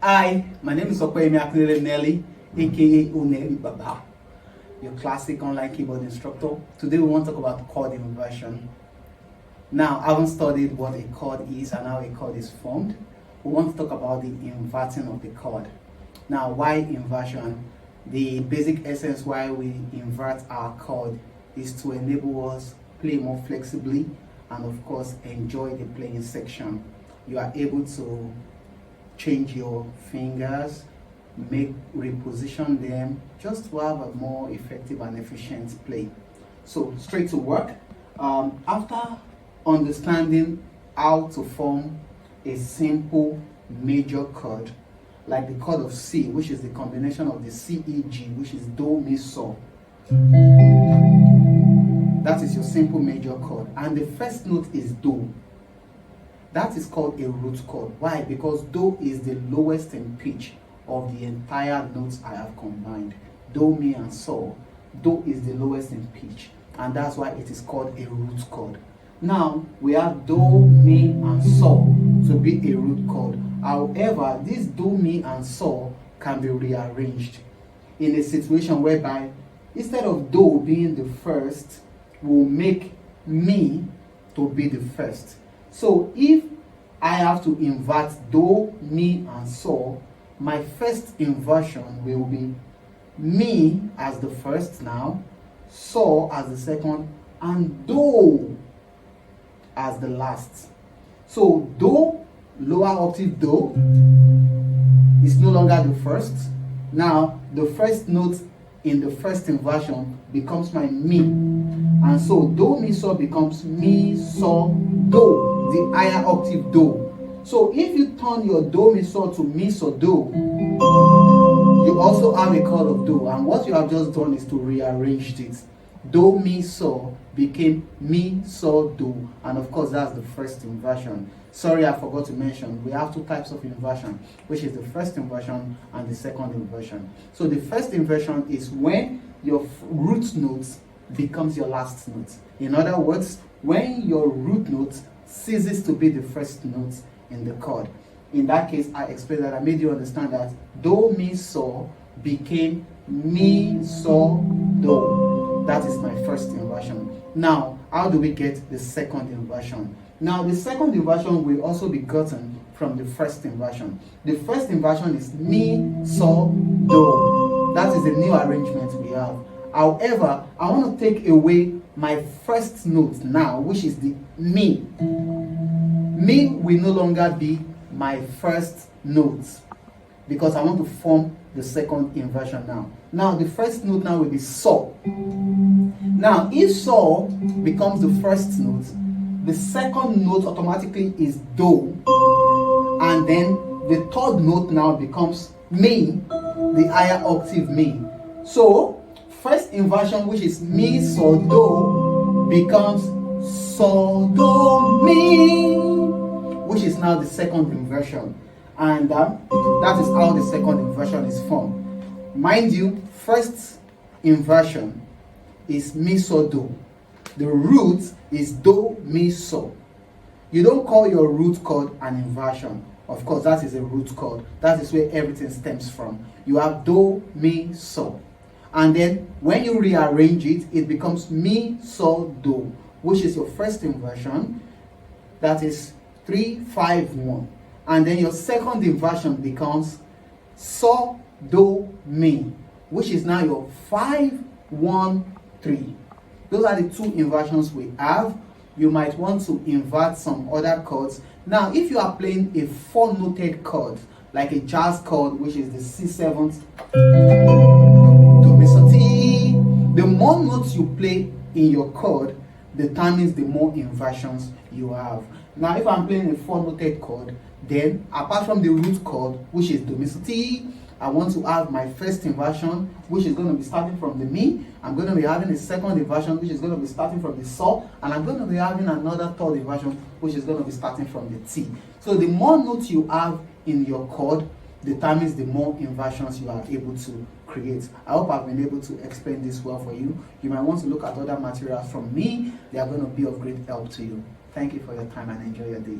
Hi, my name is Nelly, aka Oneli Baba, your classic online keyboard instructor. Today we want to talk about chord inversion. Now, I haven't studied what a chord is and how a chord is formed. We want to talk about the inverting of the chord. Now, why inversion? The basic essence why we invert our chord is to enable us play more flexibly and of course enjoy the playing section. You are able to change your fingers, reposition them just to have a more effective and efficient play. So straight to work. After understanding how to form a simple major chord like the chord of C, which is the combination of the C, E, G, which is Do, Mi, So. That is your simple major chord, and the first note is Do. That is called a root chord. Why? Because Do is the lowest in pitch of the entire notes I have combined. Do, Mi, and So. Do is the lowest in pitch, and that's why it is called a root chord. Now, we have Do, Mi, and So to be a root chord. However, this Do, Mi, and So can be rearranged in a situation whereby instead of Do being the first, we'll make Mi to be the first. So if I have to invert Do, Mi, and So, my first inversion will be Mi as the first now, So as the second, and Do as the last. So Do, lower octave Do, is no longer the first. Now the first note in the first inversion becomes my Mi, and so Do, Mi, So becomes Mi, So, Do, the higher octave Do. So if you turn your Do, Mi, So to Mi, So, Do, you also have a chord of Do, and what you have just done is to rearrange it. Do, Mi, So became Mi, So, Do, and of course that's the first inversion. Sorry, I forgot to mention, we have two types of inversion, which is the first inversion and the second inversion. So the first inversion is when your root note becomes your last note. In other words, when your root note ceases to be the first note in the chord. In that case, I explained that I made you understand that Do, Mi, So became Mi, So, Do. That is my first inversion. Now, how do we get the second inversion? Now, the second inversion will also be gotten from the first inversion. The first inversion is Mi, So, Do. That is the new arrangement we have. However, I want to take away my first note now, which is the Mi. Mi will no longer be my first note because I want to form the second inversion now. Now, the first note now will be So. Now, if So becomes the first note, the second note automatically is Do, and then the third note now becomes Mi, the higher octave Mi. So, first inversion, which is Mi, So, Do, becomes So, Do, Mi, which is now the second inversion, and that is how the second inversion is formed. Mind you, first inversion is Mi, So, Do. The root is Do, Mi, So. You don't call your root chord an inversion. Of course, that is a root chord. That is where everything stems from. You have Do, Mi, So. And then when you rearrange it, it becomes Mi, So, Do, which is your first inversion. That is 3, 5, 1. And then your second inversion becomes So, Do, Mi, which is now your 5, 1, 3. Those are the two inversions we have. You might want to invert some other chords. Now, if you are playing a 4-noted chord, like a jazz chord, which is the C7, Do, Mi, So, Ti, the more notes you play in your chord determines the more inversions you have. Now, if I'm playing a 4-noted chord, then apart from the root chord, which is Do, Mi, So, Ti, I want to have my first inversion, which is going to be starting from the Mi. I'm going to be having a second inversion, which is going to be starting from the So, and I'm going to be having another third inversion, which is going to be starting from the Ti. So the more notes you have in your chord determines the more inversions you are able to create. I hope I've been able to explain this well for you. You might want to look at other materials from me. They are going to be of great help to you. Thank you for your time and enjoy your day.